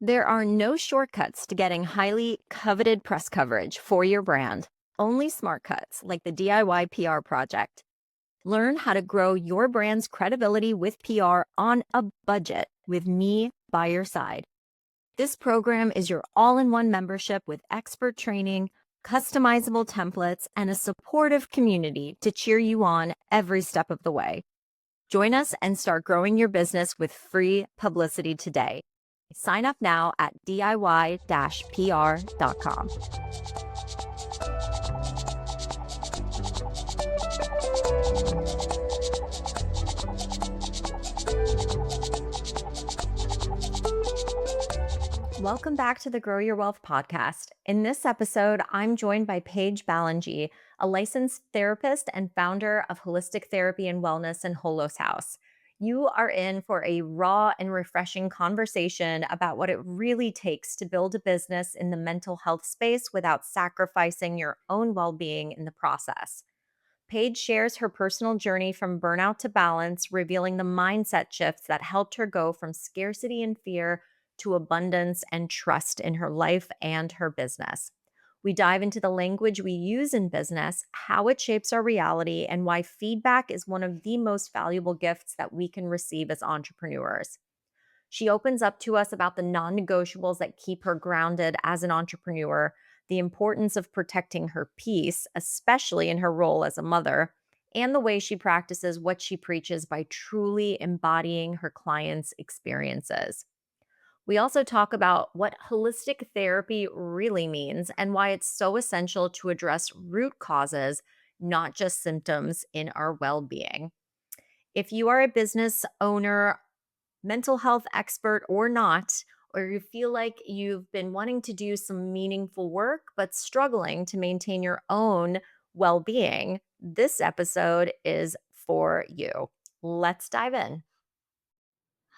There are no shortcuts to getting highly coveted press coverage for your brand, only smart cuts like the DIY PR project. Learn how to grow your brand's credibility with PR on a budget with me by your side. This program is your all-in-one membership with expert training, customizable templates, and a supportive community to cheer you on every step of the way. Join us and start growing your business with free publicity today. Sign up now at DIY-PR.com. Welcome back to the Grow Your Wealth podcast. In this episode, I'm joined by Paige Ballengee, a licensed therapist and founder of Holistic Therapy and Wellness and Holos House. You are in for a raw and refreshing conversation about what it really takes to build a business in the mental health space without sacrificing your own well-being in the process. Paige shares her personal journey from burnout to balance, revealing the mindset shifts that helped her go from scarcity and fear to abundance and trust in her life and her business. We dive into the language we use in business, how it shapes our reality, and why feedback is one of the most valuable gifts that we can receive as entrepreneurs. She opens up to us about the non negotiables that keep her grounded as an entrepreneur, the importance of protecting her peace, especially in her role as a mother, and the way she practices what she preaches by truly embodying her clients' experiences. We also talk about what holistic therapy really means and why it's so essential to address root causes, not just symptoms, in our well being. If you are a business owner, mental health expert or not, or you feel like you've been wanting to do some meaningful work but struggling to maintain your own well being, this episode is for you. Let's dive in.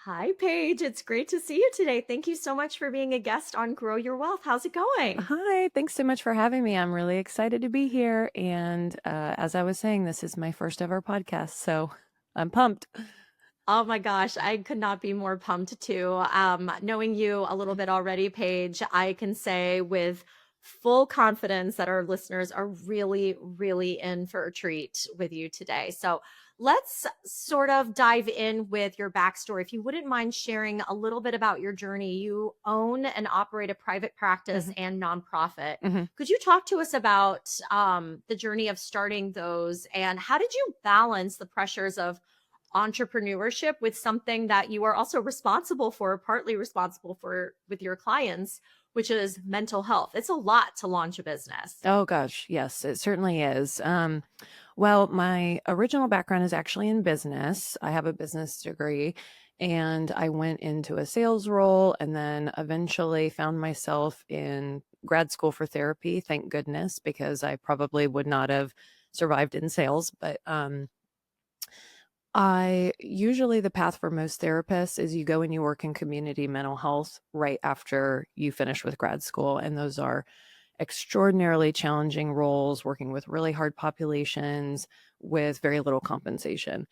Hi, Paige. It's great to see you today. Thank you so much for being a guest on Grow Your Wealth. How's it going? Hi, thanks so much for having me. I'm really excited to be here. And as I was saying, this is my first ever podcast, so I'm pumped. Oh my gosh, I could not be more pumped too. Knowing you a little bit already, Paige, I can say with full confidence that our listeners are really, really in for a treat with you today. So let's sort of dive in with your backstory. If you wouldn't mind sharing a little bit about your journey, you own and operate a private practice hmm and nonprofit. hmm Could you talk to us about the journey of starting those and how did you balance the pressures of entrepreneurship with something that you are also responsible for, partly responsible for with your clients, which is mental health? It's a lot to launch a business. Oh gosh, yes, it certainly is. Well, my original background is actually in business. I have a business degree, and I went into a sales role and then eventually found myself in grad school for therapy. Thank goodness, because I probably would not have survived in sales. But I usually the path for most therapists is you go and you work in community mental health right after you finish with grad school. And those are extraordinarily challenging roles, working with really hard populations with very little compensation.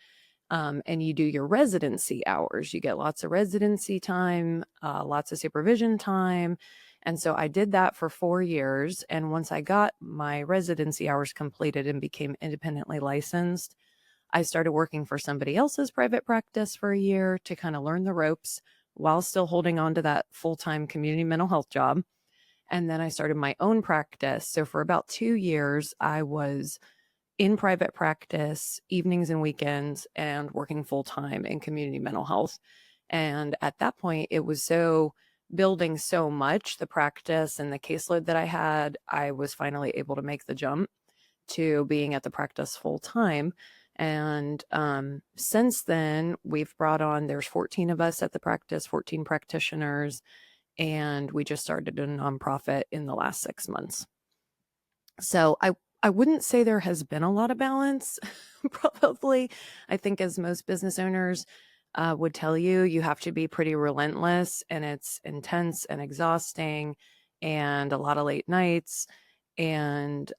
And you do your residency hours. You get lots of residency time, lots of supervision time. And so I did that for 4 years. And once I got my residency hours completed and became independently licensed, I started working for somebody else's private practice for a year to kind of learn the ropes while still holding on to that full-time community mental health job. And then I started my own practice. So for about 2 years, I was in private practice, evenings and weekends, and working full-time in community mental health. And at that point, it was so building so much, the practice and the caseload that I had, I was finally able to make the jump to being at the practice full time. And since then, we've brought on, there's 14 of us at the practice, 14 practitioners, and we just started a nonprofit in the last 6 months. So I wouldn't say there has been a lot of balance, probably. I think as most business owners would tell you, you have to be pretty relentless and it's intense and exhausting and a lot of late nights. And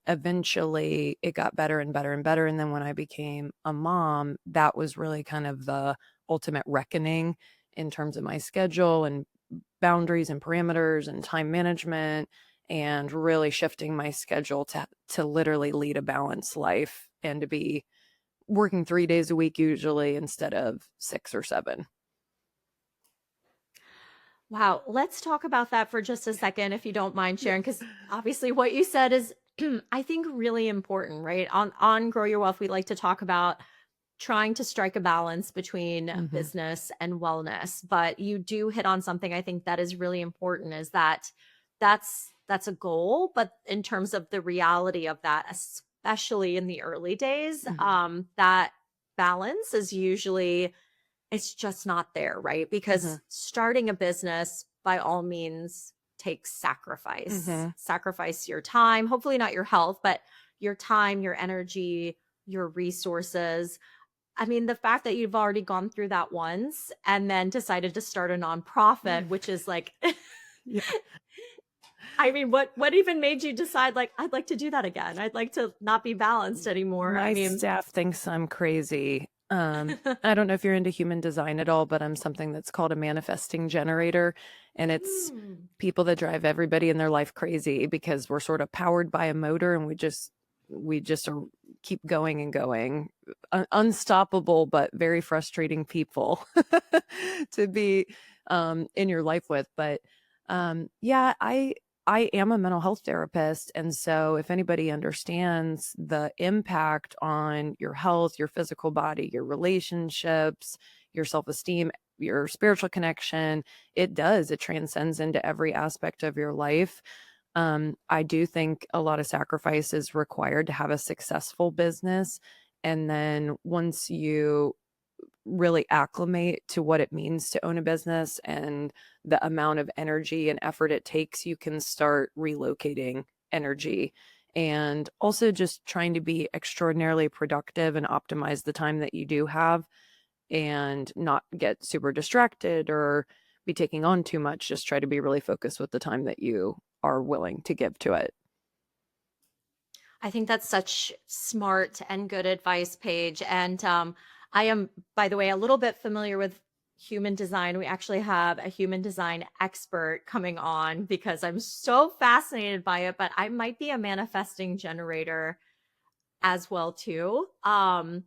eventually it got better and better and better. And then when I became a mom, that was really kind of the ultimate reckoning in terms of my schedule and boundaries and parameters and time management, and really shifting my schedule to literally lead a balanced life and to be working 3 days a week usually instead of 6 or 7. Wow. Let's talk about that for just a second, if you don't mind Yeah. sharing, because obviously what you said is, I think, really important, right? On Grow Your Wealth, we like to talk about trying to strike a balance between Mhm. business and wellness, but you do hit on something I think that is really important, is that that's a goal, but in terms of the reality of that, especially in the early days, Mhm. that balance is usually, it's just not there, right? Because Mhm. starting a business, by all means, takes sacrifice. Mhm. Sacrifice your time, hopefully not your health, but your time, your energy, your resources. I mean, the fact that you've already gone through that once and then decided to start a nonprofit, Mm. which is like, Yeah. I mean, what even made you decide, like, I'd like to do that again? I'd like to not be balanced anymore. I My mean, staff thinks I'm crazy. I don't know if you're into human design at all, but I'm something that's called a manifesting generator. And it's mm, people that drive everybody in their life crazy because we're sort of powered by a motor and we just are, keep going and going. Unstoppable, but very frustrating people to be in your life with. But yeah, I am a mental health therapist. And so, if anybody understands the impact on your health, your physical body, your relationships, your self esteem, your spiritual connection, it does. It transcends into every aspect of your life. I do think a lot of sacrifice is required to have a successful business. And then once you really acclimate to what it means to own a business and the amount of energy and effort it takes, you can start relocating energy and also just trying to be extraordinarily productive and optimize the time that you do have and not get super distracted or be taking on too much. Just try to be really focused with the time that you are willing to give to it. I think that's such smart and good advice, Paige. And I am, by the way, a little bit familiar with human design. We actually have a human design expert coming on because I'm so fascinated by it, but I might be a manifesting generator as well too. I'll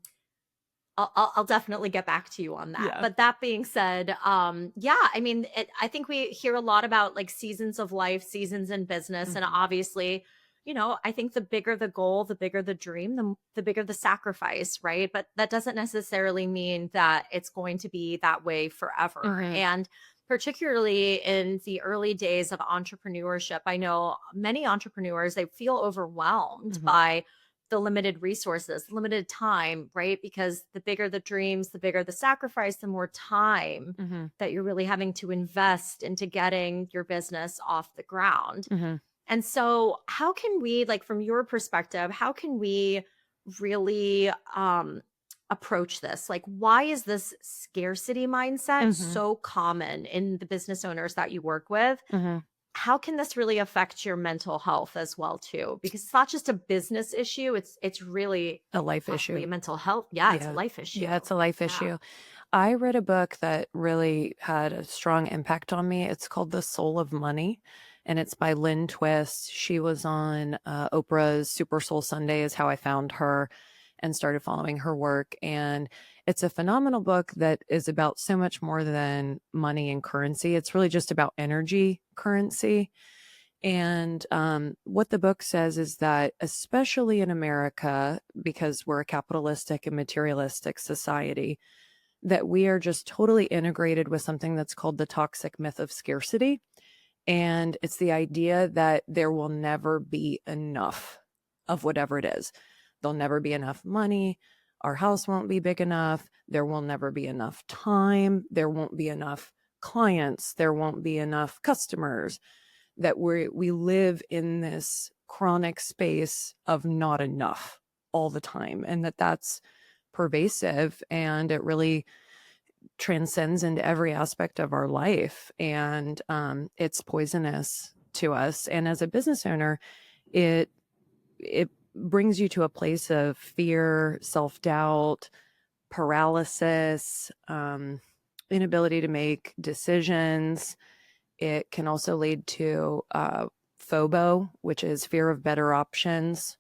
definitely get back to you on that. Yeah. But that being said, yeah, I mean, I think we hear a lot about like seasons of life, seasons in business, and Mhm. obviously, I think the bigger the goal, the bigger the dream, the bigger the sacrifice, right? But that doesn't necessarily mean that it's going to be that way forever. Mhm. And particularly in the early days of entrepreneurship, I know many entrepreneurs, they feel overwhelmed Mhm. by the limited resources, limited time, right? Because the bigger the dreams, the bigger the sacrifice, the more time Mhm. that you're really having to invest into getting your business off the ground. Mhm. And so, how can we, like, from your perspective, how can we really approach this? Like, why is this scarcity mindset Mhm. so common in the business owners that you work with? Mhm. How can this really affect your mental health as well too? Because it's not just a business issue, it's really A life possibly issue. a mental health. Yeah, it's a Yeah. life issue. Yeah, it's a life Yeah. issue. I read a book that really had a strong impact on me. It's called The Soul of Money, and it's by Lynn Twist. She was on Oprah's Super Soul Sunday is how I found her and started following her work. And it's a phenomenal book that is about so much more than money and currency. It's really just about energy currency. And what the book says is that, especially in America, because we're a capitalistic and materialistic society, that we are just totally integrated with something that's called the toxic myth of scarcity. And it's the idea that there will never be enough of whatever it is. There'll never be enough money. Our house won't be big enough. There will never be enough time. There won't be enough clients. There won't be enough customers. That we live in this chronic space of not enough all the time, and that's pervasive, and it really transcends into every aspect of our life, and it's poisonous to us. And as a business owner, it brings you to a place of fear, self-doubt, paralysis, inability to make decisions, It can also lead to FOBO, which is fear of better options,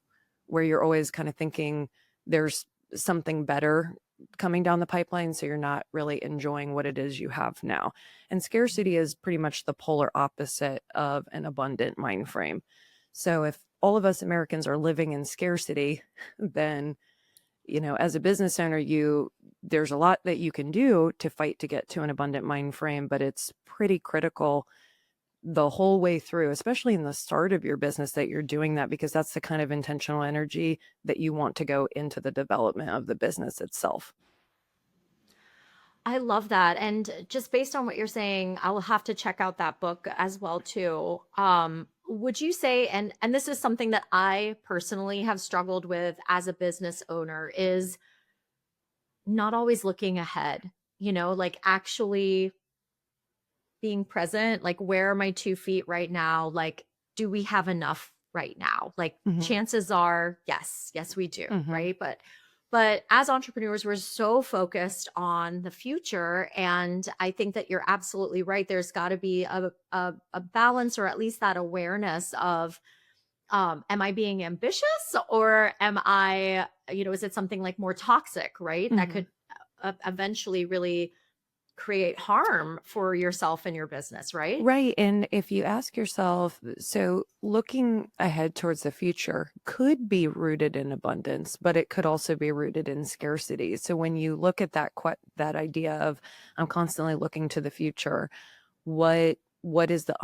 where you're always kind of thinking there's something better coming down the pipeline, so you're not really enjoying what it is you have now. And scarcity is pretty much the polar opposite of an abundant mind frame. So if all of us Americans are living in scarcity, then, as a business owner, there's a lot that you can do to fight to get to an abundant mind frame, but it's pretty critical the whole way through, especially in the start of your business, that you're doing that, because that's the kind of intentional energy that you want to go into the development of the business itself. I love that. And just based on what you're saying, I will have to check out that book as well too. Would you say, and this is something that I personally have struggled with as a business owner, is not always looking ahead, like actually being present, like where are my 2 feet right now? Like, do we have enough right now? Like Mhm. chances are, yes, we do, Mhm. right? But as entrepreneurs, we're so focused on the future. And I think that you're absolutely right. There's got to be a balance, or at least that awareness of, am I being ambitious, or am I, is it something like more toxic, right? That Mhm. could eventually really create harm for yourself and your business, right? Right. And if you ask yourself, so looking ahead towards the future could be rooted in abundance, but it could also be rooted in scarcity. So when you look at that idea of, I'm constantly looking to the future, what is the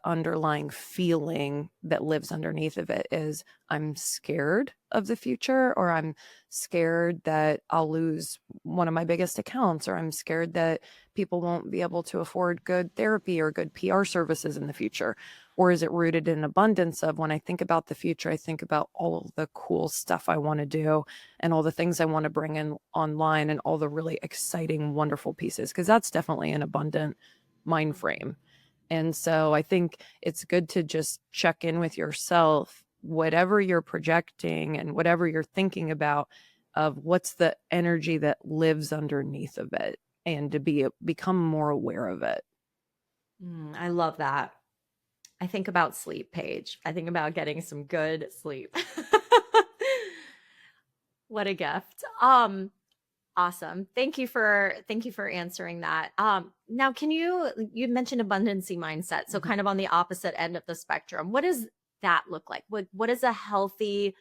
underlying feeling that lives underneath of it? Is I'm scared of the future, or I'm scared that I'll lose one of my biggest accounts, or I'm scared that people won't be able to afford good therapy or good PR services in the future? Or is it rooted in abundance of, when I think about the future, I think about all of the cool stuff I want to do and all the things I want to bring in online and all the really exciting, wonderful pieces? Because that's definitely an abundant mind frame. And so I think it's good to just check in with yourself, whatever you're projecting and whatever you're thinking about, of what's the energy that lives underneath of it, and to become more aware of it. I love that. I think about sleep, Paige. I think about getting some good sleep. What a gift. Awesome. Thank you for answering that. Now you mentioned abundancy mindset, so Mhm. kind of on the opposite end of the spectrum. What does that look like? What is a healthy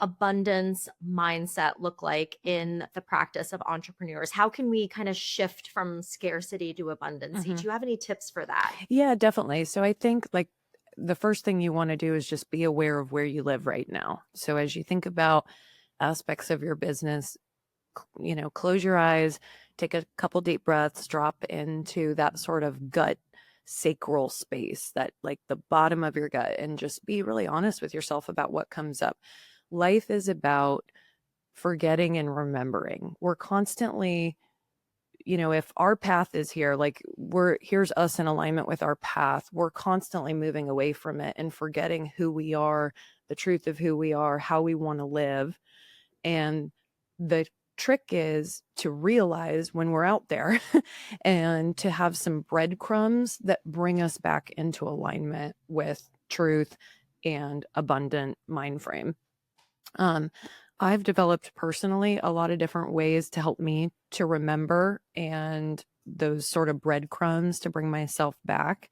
abundance mindset look like in the practice of entrepreneurs? How can we kind of shift from scarcity to abundancy? Mhm. Do you have any tips for that? Yeah, definitely. So I think, like, the first thing you want to do is just be aware of where you live right now. So as you think about aspects of your business, close your eyes, take a couple deep breaths, drop into that sort of gut sacral space, that, like, the bottom of your gut, and just be really honest with yourself about what comes up. Life is about forgetting and remembering. We're constantly, if our path is here, like, here's us in alignment with our path, we're constantly moving away from it and forgetting who we are, the truth of who we are, how we want to live. And the trick is to realize when we're out there and to have some breadcrumbs that bring us back into alignment with truth and abundant mind frame. Um, I've developed personally a lot of different ways to help me to remember, and those sort of breadcrumbs to bring myself back.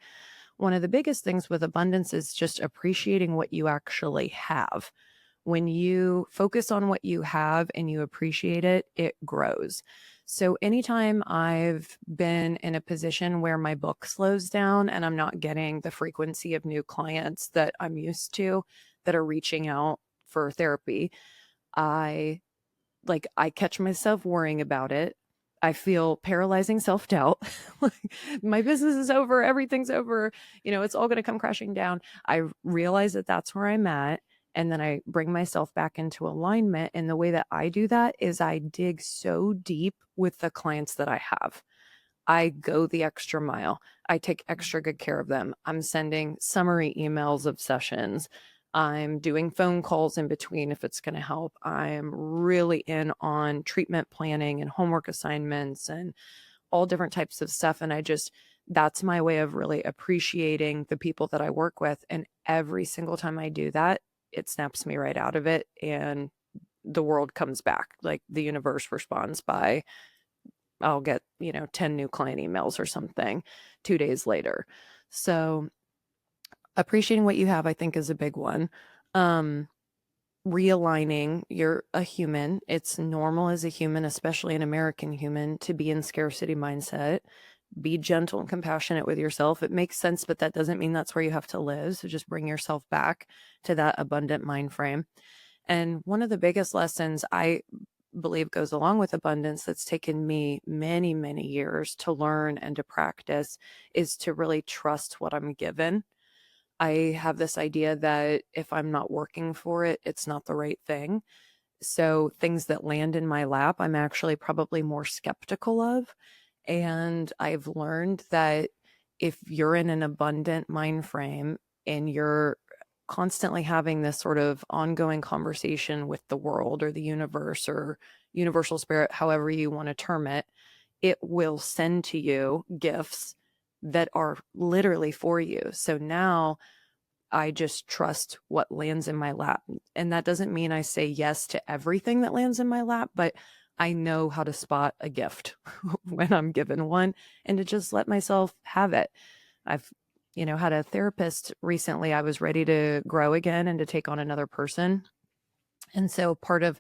One of the biggest things with abundance is just appreciating what you actually have. When you focus on what you have and you appreciate it, it grows. So anytime I've been in a position where my book slows down and I'm not getting the frequency of new clients that I'm used to that are reaching out for therapy, I I catch myself worrying about it. I feel paralyzing self-doubt. Like, my business is over, everything's over, it's all going to come crashing down. I realize that that's where I'm at, and then I bring myself back into alignment. And the way that I do that is I dig so deep with the clients that I have. I go the extra mile. I take extra good care of them. I'm sending summary emails of sessions. I'm doing phone calls in between if it's going to help. I'm really in on treatment planning and homework assignments and all different types of stuff. And I just that's my way of really appreciating the people that I work with. And every single time I do that, it snaps me right out of it. And the world comes back. Like the universe responds by, I'll get, 10 new client emails or something 2 days later. So appreciating what you have, I think, is a big one. Realigning, you're a human. It's normal as a human, especially an American human, to be in scarcity mindset. Be gentle and compassionate with yourself. It makes sense, but that doesn't mean that's where you have to live. So just bring yourself back to that abundant mind frame. And one of the biggest lessons I believe goes along with abundance that's taken me many, many years to learn and to practice is to really trust what I'm given. I have this idea that if I'm not working for it, it's not the right thing. So things that land in my lap, I'm actually probably more skeptical of. And I've learned that if you're in an abundant mind frame and you're constantly having this sort of ongoing conversation with the world or the universe or universal spirit, however you want to term it, it will send to you gifts that are literally for you. So now I just trust what lands in my lap. And that doesn't mean I say yes to everything that lands in my lap, but I know how to spot a gift when I'm given one and to just let myself have it. I've, had a therapist recently. I was ready to grow again and to take on another person. And so part of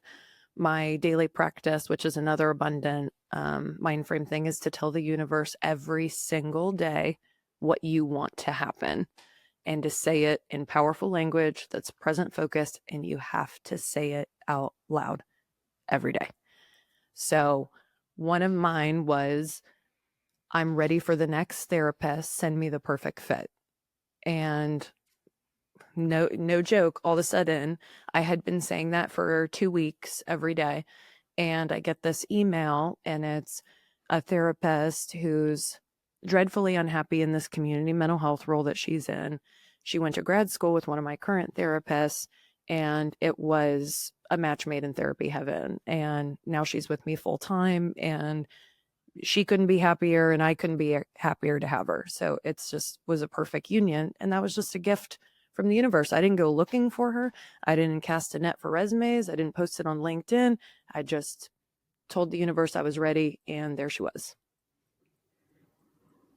my daily practice, which is another abundant mind frame thing, is to tell the universe every single day what you want to happen and to say it in powerful language that's present focused, and you have to say it out loud every day. So one of mine was, I'm ready for the next therapist, send me the perfect fit. And no joke, all of a sudden I had been saying that for 2 weeks every day, and I get this email, and it's a therapist who's dreadfully unhappy in this community mental health role that she's in. She went to grad school with one of my current therapists, and it was a match made in therapy heaven. And now she's with me full time, and she couldn't be happier, and I couldn't be happier to have her. So it's just was a perfect union. And that was just a gift from the universe. I didn't go looking for her. I didn't cast a net for resumes. I didn't post it on LinkedIn. I just told the universe I was ready, and there she was.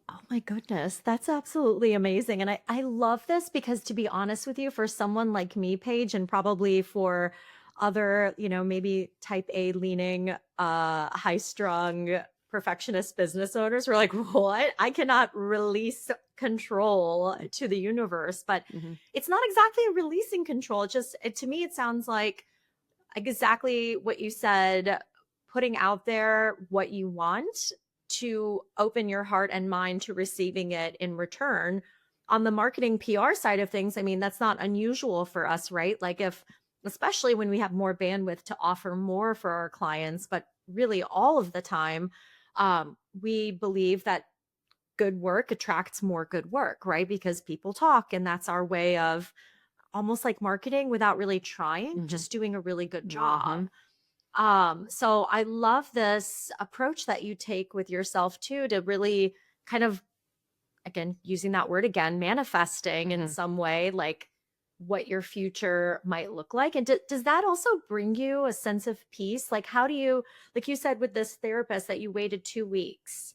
Oh my goodness, that's absolutely amazing. And I love this because, to be honest with you, for someone like me, Paige, and probably for other, maybe type A leaning, high strung perfectionist business owners, we're like, what? I cannot release control to the universe. But Mm-hmm. it's not exactly releasing control. To me, it sounds like exactly what you said, putting out there what you want to open your heart and mind to receiving it in return. On the marketing PR side of things, I mean, that's not unusual for us, right? Like, especially when we have more bandwidth to offer more for our clients, but really all of the time, we believe that good work attracts more good work, right? Because people talk, and that's our way of almost like marketing without really trying, Mm-hmm. just doing a really good Mm-hmm. job. So I love this approach that you take with yourself too, to really kind of, again, using that word again, manifesting in Mm-hmm. some way, like what your future might look like. And does that also bring you a sense of peace? Like, how do you, like you said with this therapist that you waited 2 weeks,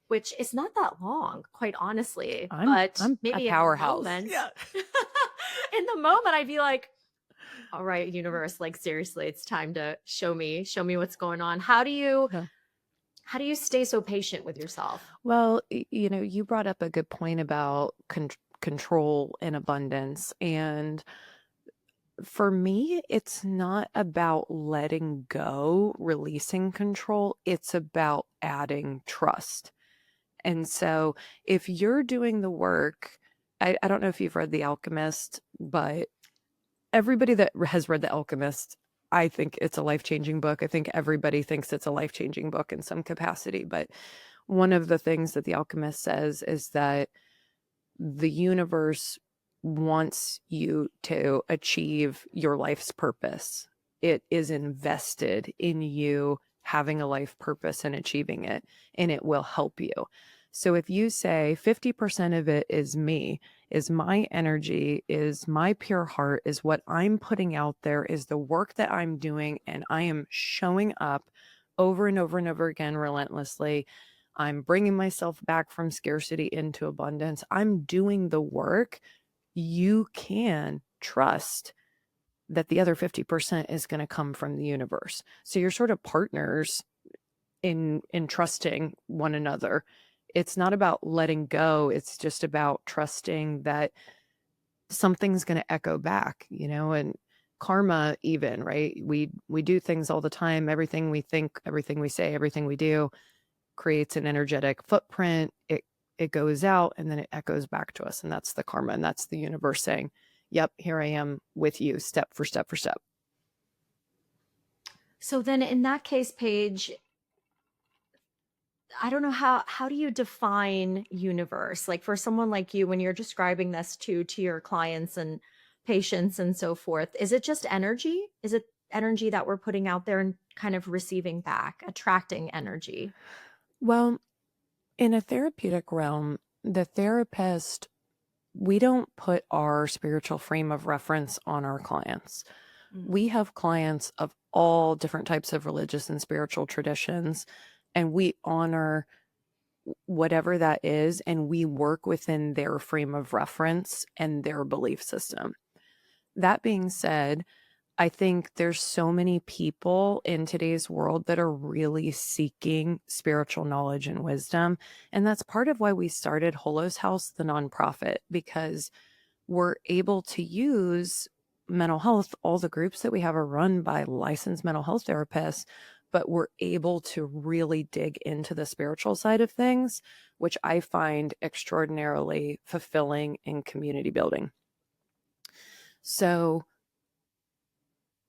which is not that long, quite honestly, I'm but I'm a maybe in the powerhouse. moment, Yeah. in the moment, I'd be like, all right, universe, like seriously, it's time to show me what's going on. Yeah. How do you stay so patient with yourself? Well, you brought up a good point about control and abundance. And for me, it's not about letting go, releasing control. It's about adding trust. And so if you're doing the work, I don't know if you've read The Alchemist, but everybody that has read The Alchemist, I think it's a life-changing book. I think everybody thinks it's a life-changing book in some capacity. But one of the things that The Alchemist says is that the universe wants you to achieve your life's purpose. It is invested in you having a life purpose and achieving it, and it will help you. So if you say 50% of it is me, is my energy, is my pure heart, is what I'm putting out there, is the work that I'm doing, and I am showing up over and over and over again relentlessly. I'm bringing myself back from scarcity into abundance. I'm doing the work. You can trust that the other 50% is going to come from the universe. So you're sort of partners in trusting one another. It's not about letting go. It's just about trusting that something's going to echo back, and karma even, right? We do things all the time. Everything we think, everything we say, everything we do creates an energetic footprint. It goes out and then it echoes back to us, and that's the karma, and that's the universe saying, "Yep, here I am with you, step for step for step." So then in that case, Paige, I don't know how do you define universe? Like for someone like you when you're describing this to your clients and patients and so forth, is it just energy? Is it energy that we're putting out there and kind of receiving back, attracting energy? Well, in a therapeutic realm, the therapist, we don't put our spiritual frame of reference on our clients. Mm. We have clients of all different types of religious and spiritual traditions, and we honor whatever that is, and we work within their frame of reference and their belief system. That being said, I think there's so many people in today's world that are really seeking spiritual knowledge and wisdom. And that's part of why we started Holos House, the nonprofit, because we're able to use mental health. All the groups that we have are run by licensed mental health therapists, but we're able to really dig into the spiritual side of things, which I find extraordinarily fulfilling in community building. So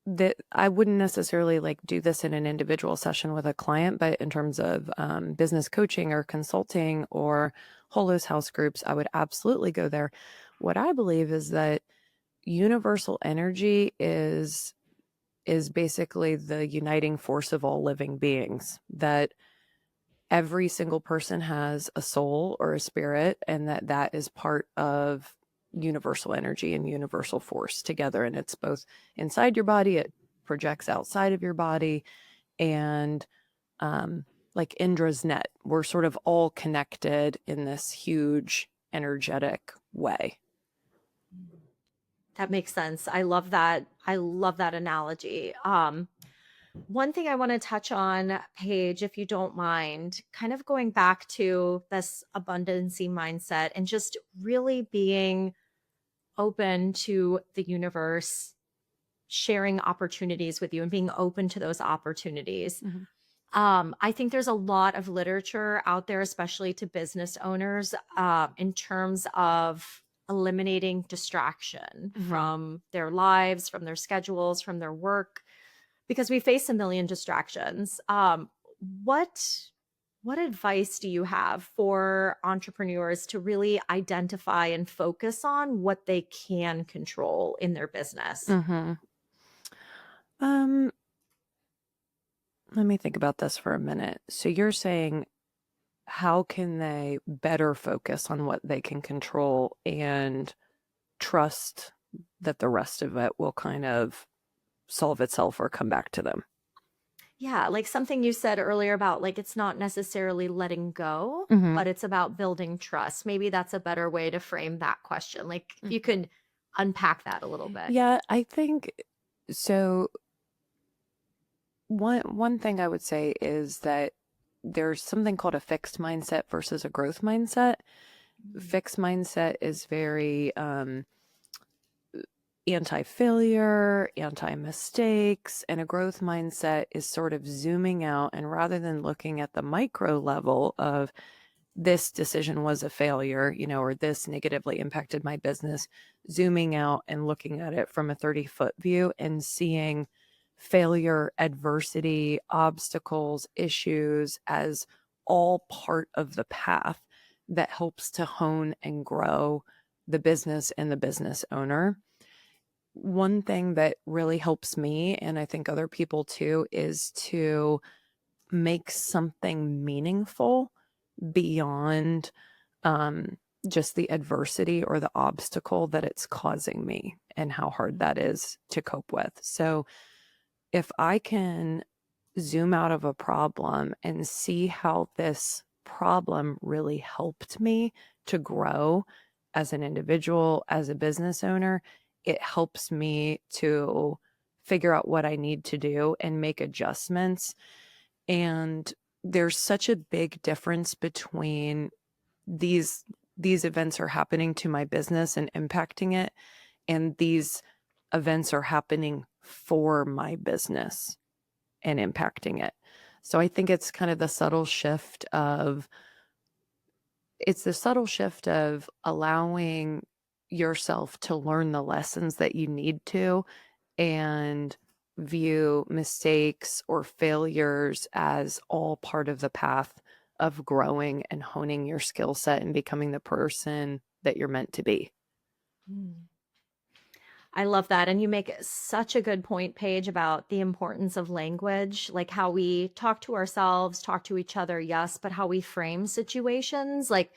that I wouldn't necessarily like do this in an individual session with a client, but in terms of business coaching or consulting or Holos House groups, I would absolutely go there. What I believe is that universal energy is basically the uniting force of all living beings, that every single person has a soul or a spirit, and that is part of universal energy and universal force together. And it's both inside your body, it projects outside of your body, and like Indra's net, we're sort of all connected in this huge energetic way. That makes sense. I love that. I love that analogy. One thing I want to touch on, Paige, if you don't mind, kind of going back to this abundancy mindset and just really being open to the universe sharing opportunities with you and being open to those opportunities. Mhm. I think there's a lot of literature out there, especially to business owners, in terms of eliminating distraction Mhm. from their lives, from their schedules, from their work, because we face a million distractions. What what advice do you have for entrepreneurs to really identify and focus on what they can control in their business? Mhm. Um, Let me think about this for a minute. So you're saying, how can they better focus on what they can control and trust that the rest of it will kind of solve itself or come back to them? Yeah, like something you said earlier about like it's not necessarily letting go, Mhm. but it's about building trust. Maybe that's a better way to frame that question. Like if you Mhm. could unpack that a little bit. Yeah, I think so. One thing I would say is that there's something called a fixed mindset versus a growth mindset. Mm. Fixed mindset is very anti-failure, anti-mistakes, and a growth mindset is sort of zooming out, and rather than looking at the micro level of this decision was a failure, or this negatively impacted my business, zooming out and looking at it from a 30-foot view and seeing failure, adversity, obstacles, issues as all part of the path that helps to hone and grow the business and the business owner. One thing that really helps me, and I think other people too, is to make something meaningful beyond um, just the adversity or the obstacle that it's causing me and how hard that is to cope with. So if I can zoom out of a problem and see how this problem really helped me to grow as an individual, as a business owner, it helps me to figure out what I need to do and make adjustments. And there's such a big difference between these these events are happening to my business and impacting it, and these events are happening for my business and impacting it. So I think it's kind of the subtle shift of allowing yourself to learn the lessons that you need to, and view mistakes or failures as all part of the path of growing and honing your skill set and becoming the person that you're meant to be. Mm. I love that. And you make such a good point, Paige, about the importance of language, like how we talk to ourselves, talk to each other, yes, but how we frame situations, like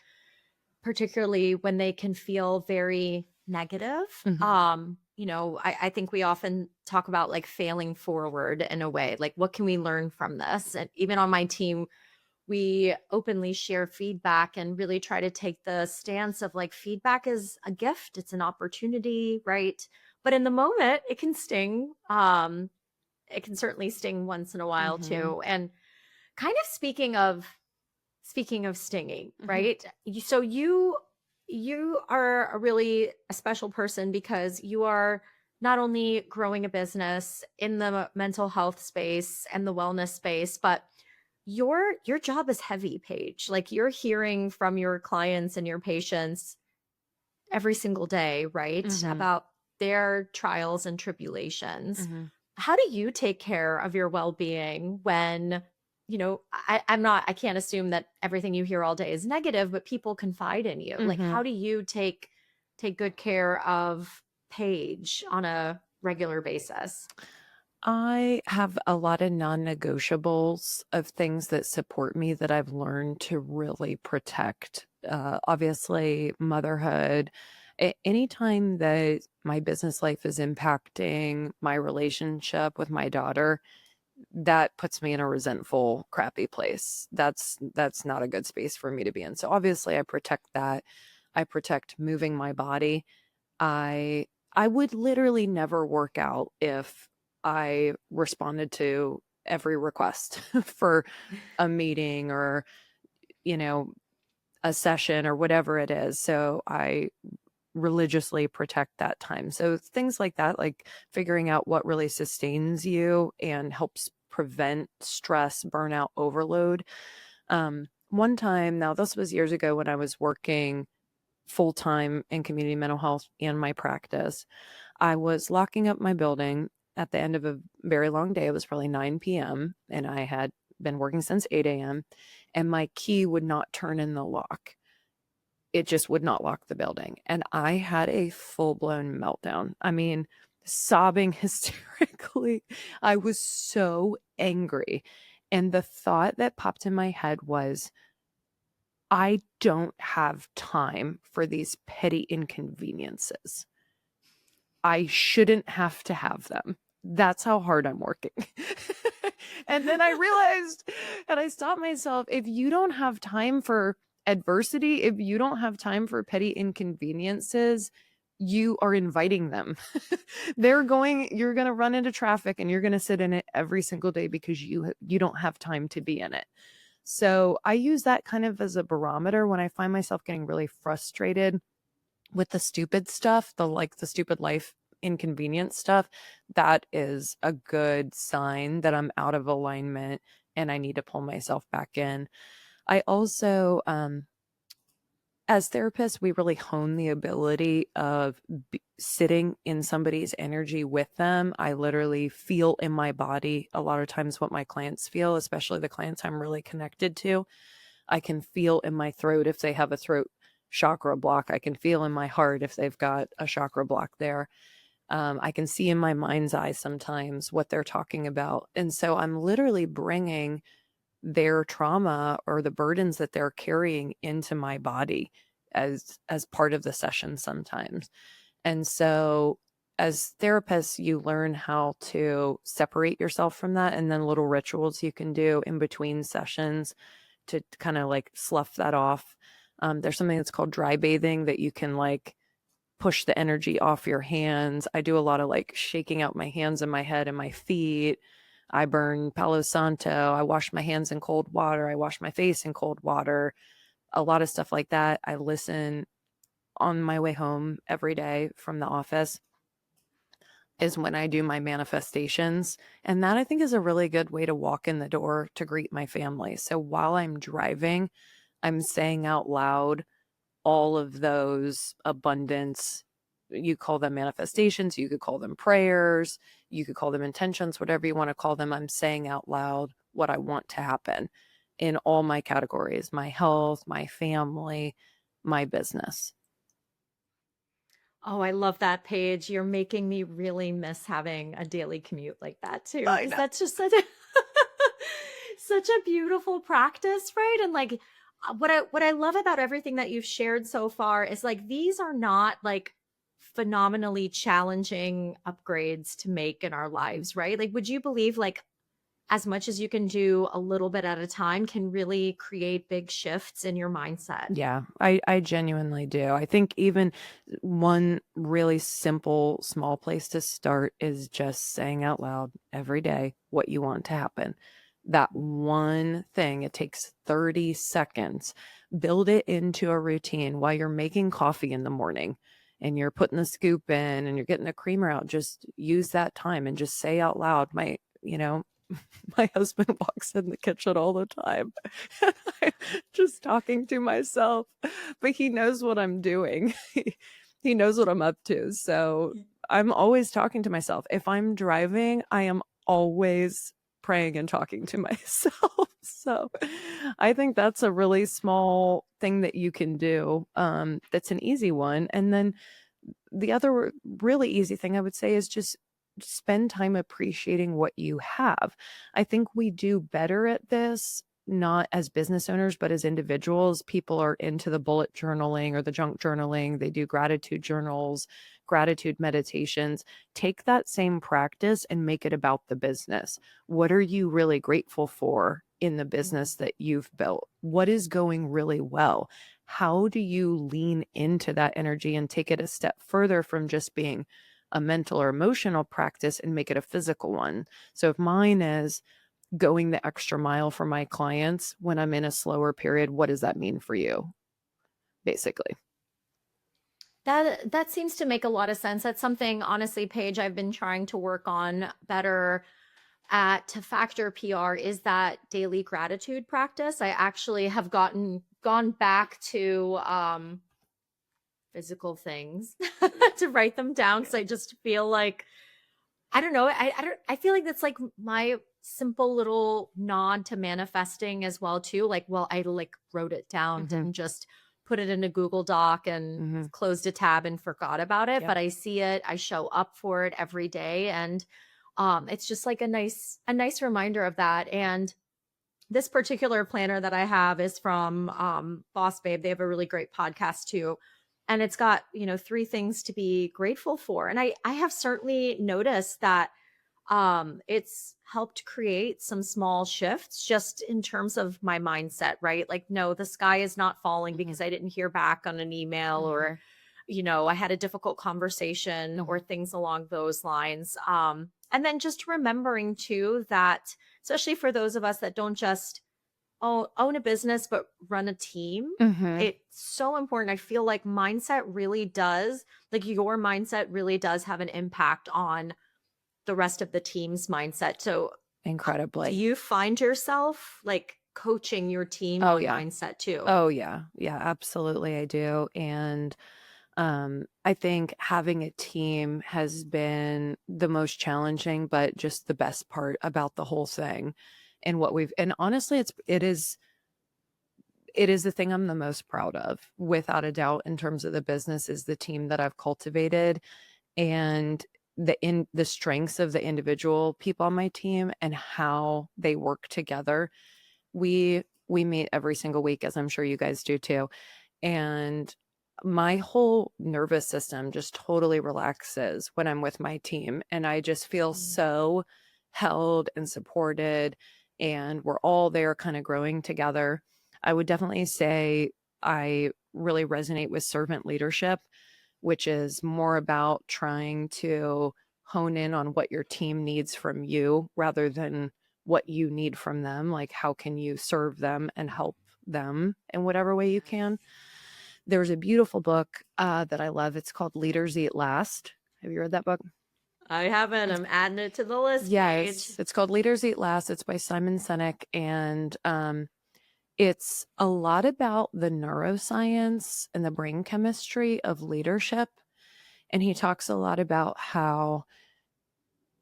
particularly when they can feel very negative. Mhm. I think we often talk about like failing forward in a way, like what can we learn from this? And even on my team, we openly share feedback and really try to take the stance of like feedback is a gift, it's an opportunity, right? But in the moment, it can sting. It can certainly sting once in a while Mhm. too. And kind of speaking of stinging, Mhm. right? You are a really a special person because you are not only growing a business in the mental health space and the wellness space, but your job is heavy, Paige. Like you're hearing from your clients and your patients every single day, right? Mhm. About their trials and tribulations. Mhm. How do you take care of your well-being when, I can't assume that everything you hear all day is negative, but people confide in you. Like, Mhm. how do you take good care of Paige on a regular basis? I have a lot of non-negotiables of things that support me that I've learned to really protect. Obviously, motherhood. Anytime that my business life is impacting my relationship with my daughter, that puts me in a resentful, crappy place. That's not a good space for me to be in. So obviously, I protect that. I protect moving my body. I I would literally never work out if I responded to every request for a meeting or, you know, a session or whatever it is. So I religiously protect that time. So things like that, like figuring out what really sustains you and helps prevent stress, burnout, overload. One time, now this was years ago when I was working full time in community mental health and my practice. I was locking up my building at the end of a very long day. It was probably 9 p.m. and I had been working since 8 a.m. and my key would not turn in the lock. It just would not lock the building. And I had a full blown meltdown. I mean, sobbing hysterically. I was so angry. And the thought that popped in my head was, I don't have time for these petty inconveniences. I shouldn't have to have them. That's how hard I'm working. And then I realized, and I stopped myself, if you don't have time for adversity, if you don't have time for petty inconveniences, you are inviting them. You're going to run into traffic and you're going to sit in it every single day because you don't have time to be in it. So I use that kind of as a barometer when I find myself getting really frustrated with the stupid stuff, the stupid life inconvenience stuff. That is a good sign that I'm out of alignment and I need to pull myself back in. I also, as therapists, we really hone the ability of sitting in somebody's energy with them. I literally feel in my body a lot of times what my clients feel, especially the clients I'm really connected to. I can feel in my throat if they have a throat chakra block. I can feel in my heart if they've got a chakra block there. I can see in my mind's eye sometimes what they're talking about. And so I'm literally bringing their trauma or the burdens that they're carrying into my body as part of the session sometimes. And so as therapists, you learn how to separate yourself from that, and then little rituals you can do in between sessions to kind of like slough that off. There's something that's called dry bathing that you can like push the energy off your hands. I do a lot of like shaking out my hands and my head and my feet. I burn Palo Santo. I wash my hands in cold water. I wash my face in cold water. A lot of stuff like that. I listen on my way home every day from the office is when I do my manifestations. And that I think is a really good way to walk in the door to greet my family. So while I'm driving, I'm saying out loud all of those abundance. You call them manifestations, you could call them prayers, you could call them intentions, whatever you want to call them. I'm saying out loud what I want to happen in all my categories: my health, my family, my business. Oh, I love that, Paige. You're making me really miss having a daily commute like that too, I because know. that's just such a such a beautiful practice, right? And like what I love about everything that you've shared so far is like these are not like phenomenally challenging upgrades to make in our lives, right? Like would you believe like as much as you can do a little bit at a time can really create big shifts in your mindset? Yeah, I genuinely do. I think even one really simple, small place to start is just saying out loud every day what you want to happen. That one thing, it takes 30 seconds. Build it into a routine while you're making coffee in the morning and you're putting the scoop in and you're getting the creamer out. Just use that time and just say out loud, my husband walks in the kitchen all the time. I'm just talking to myself, but he knows what I'm doing. He knows what I'm up to. So I'm always talking to myself. If I'm driving, I am always praying and talking to myself. So I think that's a really small thing that you can do. That's an easy one. And then the other really easy thing I would say is just spend time appreciating what you have. I think we do better at this, not as business owners, but as individuals. People are into the bullet journaling or the junk journaling. They do gratitude journals, gratitude meditations. Take that same practice and make it about the business. What are you really grateful for in the business that you've built? What is going really well? How do you lean into that energy and take it a step further from just being a mental or emotional practice and make it a physical one? So if mine is going the extra mile for my clients when I'm in a slower period, what does that mean for you? Basically. That seems to make a lot of sense. That's something, honestly, Paige, I've been trying to work on better at to factor PR is that daily gratitude practice. I actually have gone back to physical things to write them down because I just feel like I don't know. I feel like that's like my simple little nod to manifesting as well too. Like, well, I like wrote it down Mm-hmm. and just put it in a Google Doc and Mm-hmm. closed a tab and forgot about it. Yep. But I see it, I show up for it every day. And it's just like a nice reminder of that. And this particular planner that I have is from Boss Babe. They have a really great podcast too. And it's got, you know, three things to be grateful for. And I have certainly noticed that it's helped create some small shifts just in terms of my mindset, right? Like, no, the sky is not falling Mm-hmm. because I didn't hear back on an email Mm-hmm. or, you know, I had a difficult conversation Mm-hmm. or things along those lines. And then just remembering too that, especially for those of us that don't just own a business, but run a team, Mm-hmm. it's so important. I feel like mindset really does, like your mindset really does have an impact on the rest of the team's mindset. So, do Incredibly. you find yourself like coaching your team Oh on yeah. mindset too? Oh yeah. Yeah, absolutely I do. And I think having a team has been the most challenging, but just the best part about the whole thing. And what we've, and honestly, it is the thing I'm the most proud of, without a doubt, in terms of the business, is the team that I've cultivated and the strengths of the individual people on my team and how they work together. we meet every single week, as I'm sure you guys do too. And my whole nervous system just totally relaxes when I'm with my team. And I just feel Mm. so held and supported. And we're all there kind of growing together. I would definitely say I really resonate with servant leadership, which is more about trying to hone in on what your team needs from you rather than what you need from them. Like, how can you serve them and help them in whatever way you can? There's a beautiful book that I love. It's called Leaders Eat Last. Have you read that book? I haven't. I'm adding it to the list, Paige. Yes, it's called Leaders Eat Last. It's by Simon Sinek, and it's a lot about the neuroscience and the brain chemistry of leadership. And he talks a lot about how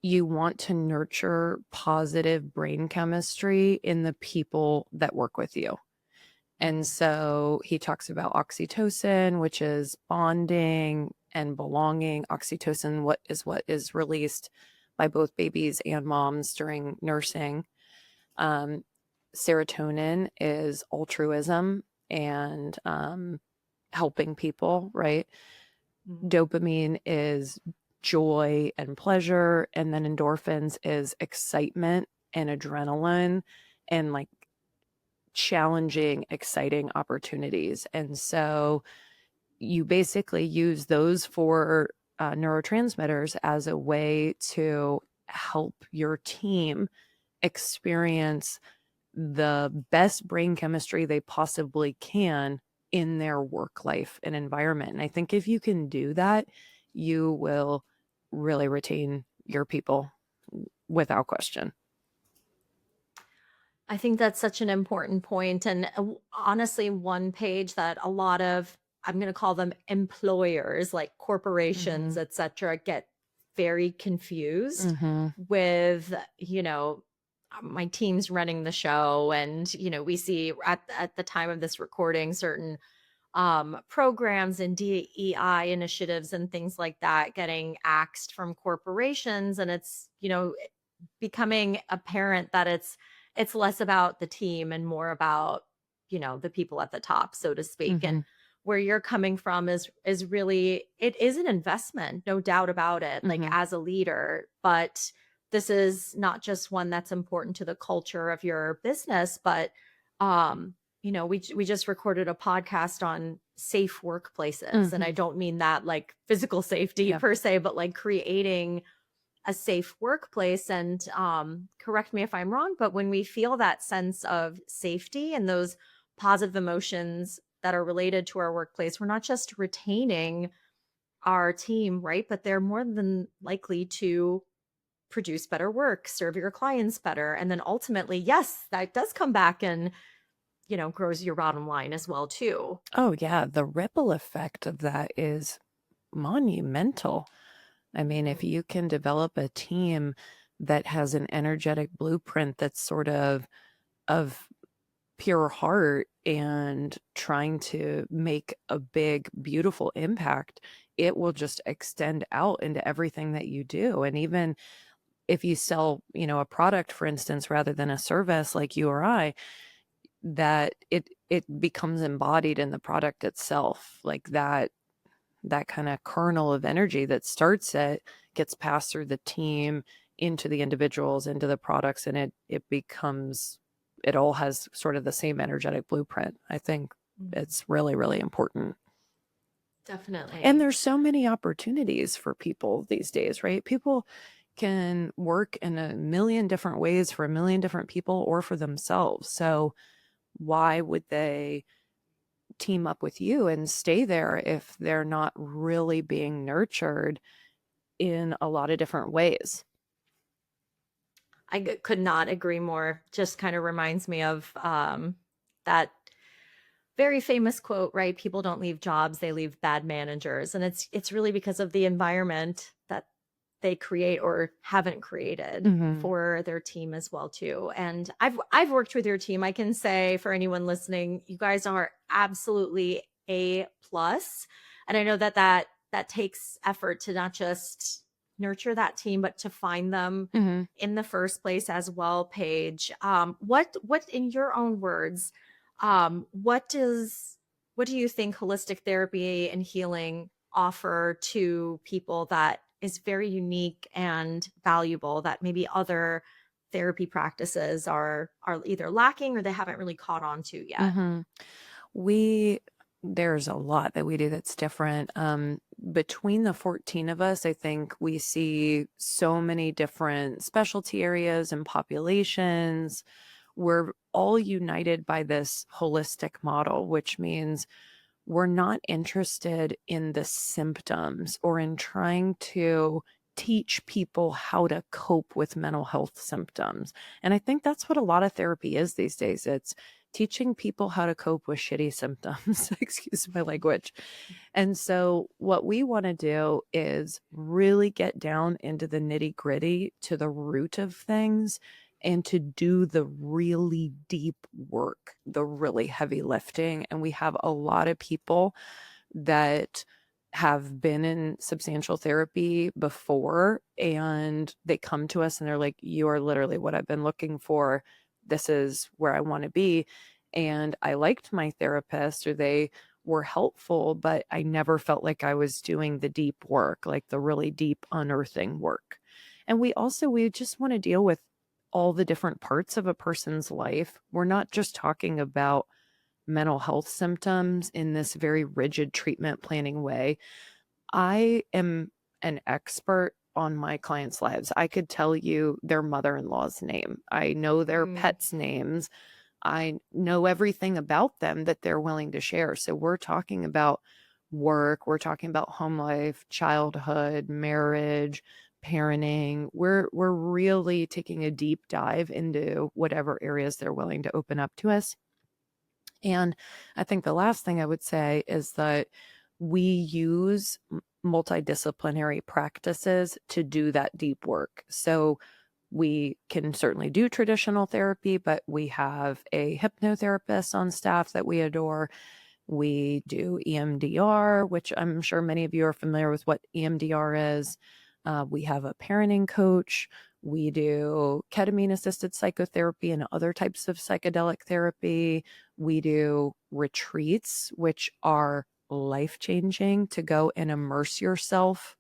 you want to nurture positive brain chemistry in the people that work with you. And so he talks about oxytocin, which is bonding and belonging. Oxytocin, what is released by both babies and moms during nursing. Serotonin is altruism and helping people, right? Dopamine is joy and pleasure. And then endorphins is excitement and adrenaline and like challenging, exciting opportunities. And so you basically use those four neurotransmitters as a way to help your team experience the best brain chemistry they possibly can in their work life and environment. And I think if you can do that, you will really retain your people without question. I think that's such an important point. And honestly, one page that a lot of, I'm going to call them employers, like corporations, et cetera, get very confused Mm-hmm. with, my team's running the show. And, we see at the time of this recording, certain programs and DEI initiatives and things like that getting axed from corporations. And it's, becoming apparent that it's less about the team and more about, the people at the top, so to speak. Mm-hmm. And where you're coming from is really, it is an investment, no doubt about it, like Mm-hmm. as a leader. But this is not just one that's important to the culture of your business, but we just recorded a podcast on safe workplaces, and I Mm-hmm. don't mean that like physical safety Yeah. per se, but like creating a safe workplace. And correct me if I'm wrong, but when we feel that sense of safety and those positive emotions that are related to our workplace, we're not just retaining our team, right? But they're more than likely to produce better work, serve your clients better. And then ultimately, yes, that does come back and, grows your bottom line as well, too. Oh, yeah. The ripple effect of that is monumental. I mean, if you can develop a team that has an energetic blueprint that's sort of pure heart and trying to make a big, beautiful impact, it will just extend out into everything that you do. And even if you sell, a product, for instance, rather than a service like you or I, that it becomes embodied in the product itself, like that kind of kernel of energy that starts it gets passed through the team into the individuals, into the products, and it all has sort of the same energetic blueprint. I think it's really, really important. Definitely. And there's so many opportunities for people these days, right? People can work in a million different ways for a million different people or for themselves. So why would they team up with you and stay there if they're not really being nurtured in a lot of different ways? Could not agree more. Just kind of reminds me of that very famous quote, right? People don't leave jobs, they leave bad managers. And it's really because of the environment that they create or haven't created Mm-hmm. for their team as well too. And I've worked with your team. I can say for anyone listening, you guys are absolutely A plus. And I know that takes effort to not just nurture that team, but to find them Mhm. in the first place as well, Paige. What in your own words, what does what do you think holistic therapy and healing offer to people that is very unique and valuable that maybe other therapy practices are either lacking or they haven't really caught on to yet? Mhm. We there's a lot that we do that's different. Between the 14 of us, I think we see so many different specialty areas and populations. We're all united by this holistic model, which means we're not interested in the symptoms or in trying to teach people how to cope with mental health symptoms. And I think that's what a lot of therapy is these days. It's teaching people how to cope with shitty symptoms. Excuse my language. And so, what we want to do is really get down into the nitty gritty to the root of things and to do the really deep work, the really heavy lifting. And we have a lot of people that have been in substantial therapy before, and they come to us and they're like, "You are literally what I've been looking for. This is where I want to be." And I liked my therapist, or they were helpful, but I never felt like I was doing the deep work, like the really deep unearthing work. And we just want to deal with all the different parts of a person's life. We're not just talking about mental health symptoms in this very rigid treatment planning way. I am an expert on my clients' lives. I could tell you their mother-in-law's name. I know their Mm. pets' names. I know everything about them that they're willing to share. So we're talking about work, we're talking about home life, childhood, marriage, parenting. We're really taking a deep dive into whatever areas they're willing to open up to us. And I think the last thing I would say is that we use multidisciplinary practices to do that deep work. So we can certainly do traditional therapy, but we have a hypnotherapist on staff that we adore. We do EMDR, which I'm sure many of you are familiar with what EMDR is. We have a parenting coach. We do ketamine assisted psychotherapy and other types of psychedelic therapy. We do retreats, which are life changing, to go and immerse yourself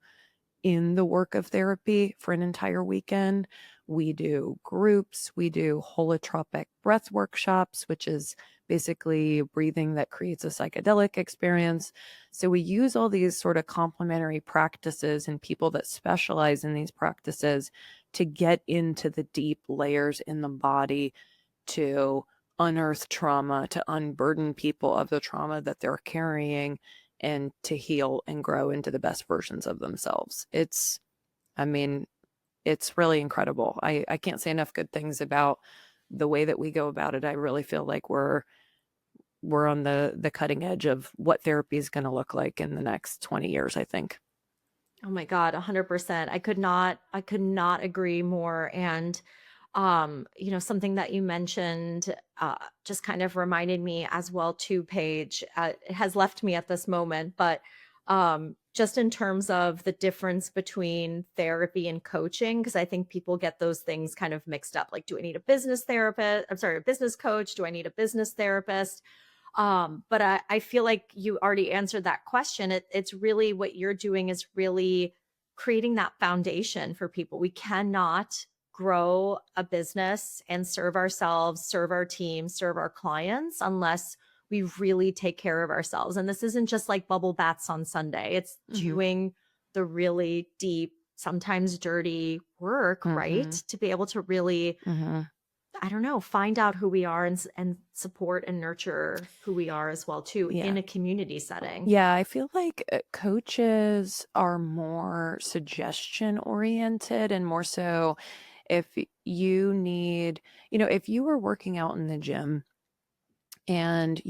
in the work of therapy for an entire weekend. We do groups, we do holotropic breath workshops, which is basically breathing that creates a psychedelic experience. So we use all these sort of complementary practices and people that specialize in these practices to get into the deep layers in the body, to unearth trauma, to unburden people of the trauma that they're carrying, and to heal and grow into the best versions of themselves. I mean, it's really incredible. I can't say enough good things about the way that we go about it. I really feel like we're on the cutting edge of what therapy is going to look like in the next 20 years, I think. Oh my God, 100%. I could not agree more. And something that you mentioned just kind of reminded me as well too, Paige. It has left me at this moment, but just in terms of the difference between therapy and coaching, because I think people get those things kind of mixed up. Like, do I need a business therapist? I'm sorry, a business coach? Do I need a business therapist? But I feel like you already answered that question. It's really what you're doing is really creating that foundation for people. We cannot grow a business and serve ourselves, serve our team, serve our clients unless we really take care of ourselves. And this isn't just like bubble baths on Sunday. It's Hmm. doing the really deep, sometimes dirty work, right? Hmm. To be able to really, Hmm. I don't know, find out who we are and support and nurture who we are as well too Yeah. in a community setting. Yeah, I feel like coaches are more suggestion oriented and more so if you need, if you were working out in the gym and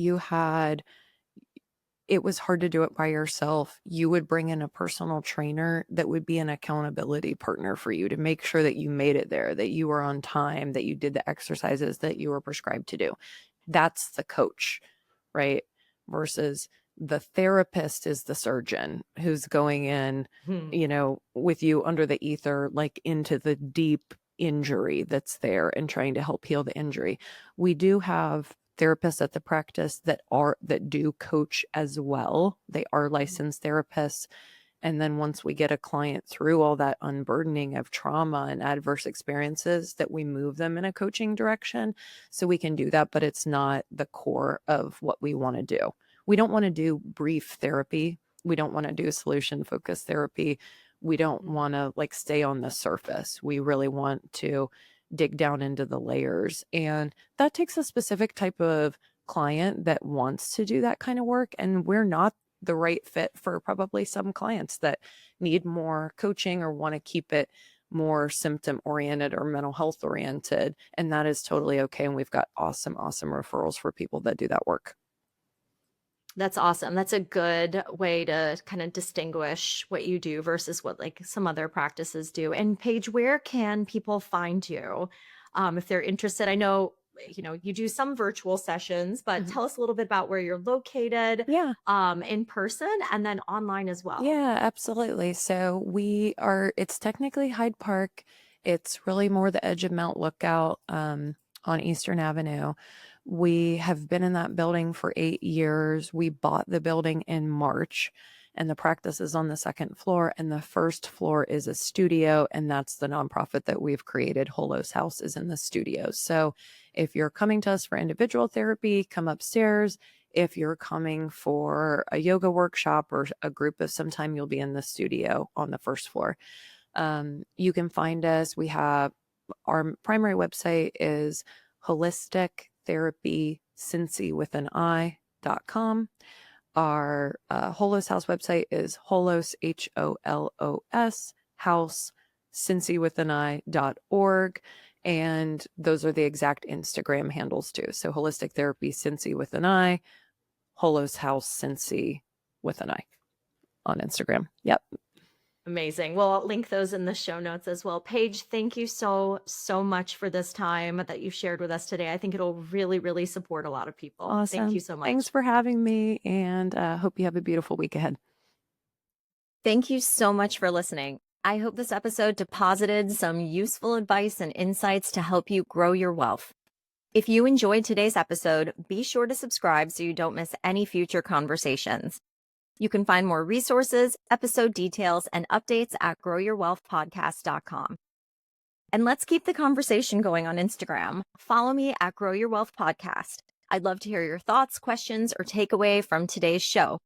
it was hard to do it by yourself, you would bring in a personal trainer that would be an accountability partner for you to make sure that you made it there, that you were on time, that you did the exercises that you were prescribed to do. That's the coach, right? Versus The therapist is the surgeon who's going in, Hmm. with you under the ether, like into the deep injury that's there and trying to help heal the injury. We do have therapists at the practice that do coach as well. They are licensed therapists. And then once we get a client through all that unburdening of trauma and adverse experiences, that we move them in a coaching direction. So we can do that, but it's not the core of what we want to do. We don't want to do brief therapy. We don't want to do solution focused therapy. We don't want to like stay on the surface. We really want to dig down into the layers. And that takes a specific type of client that wants to do that kind of work. And we're not the right fit for probably some clients that need more coaching or want to keep it more symptom oriented or mental health oriented. And that is totally okay. And we've got awesome referrals for people that do that work. That's awesome. That's a good way to kind of distinguish what you do versus what like some other practices do. And Paige, where can people find you if they're interested? I know, you do some virtual sessions, but Mhm. tell us a little bit about where you're located Yeah. in person and then online as well. Yeah, absolutely. So it's technically Hyde Park. It's really more the edge of Mount Lookout on Eastern Avenue. We have been in that building for 8 years. We bought the building in March, and the practice is on the second floor. And the first floor is a studio, and that's the nonprofit that we've created. Holos House is in the studio. So if you're coming to us for individual therapy, come upstairs. If you're coming for a yoga workshop or a group of some time, you'll be in the studio on the first floor. You can find us. We have our primary website is holistic therapy cincy with an I.com. Our Holos House website is holos, HOLOS, house, cincy with an I.org. And those are the exact Instagram handles too. So holistic therapy cincy with an I, Holos House Cincy with an I on Instagram. Yep. Amazing. Well, I'll link those in the show notes as well. Paige, thank you so much for this time that you shared with us today. I think it'll really, really support a lot of people. Thank you Awesome. so Thanks much. for having me, and hope you have a beautiful week ahead. Thank you so much for listening. I hope this episode deposited some useful advice and insights to help you grow your wealth. If you enjoyed today's episode, be sure to subscribe so you don't miss any future conversations. You can find more resources, episode details, and updates at growyourwealthpodcast.com. And let's keep the conversation going on Instagram. Follow me at Grow Your Wealth Podcast. I'd love to hear your thoughts, questions, or takeaway from today's show.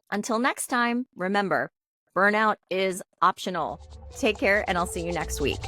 Until next time, remember, burnout is optional. Take care, and I'll see you next week.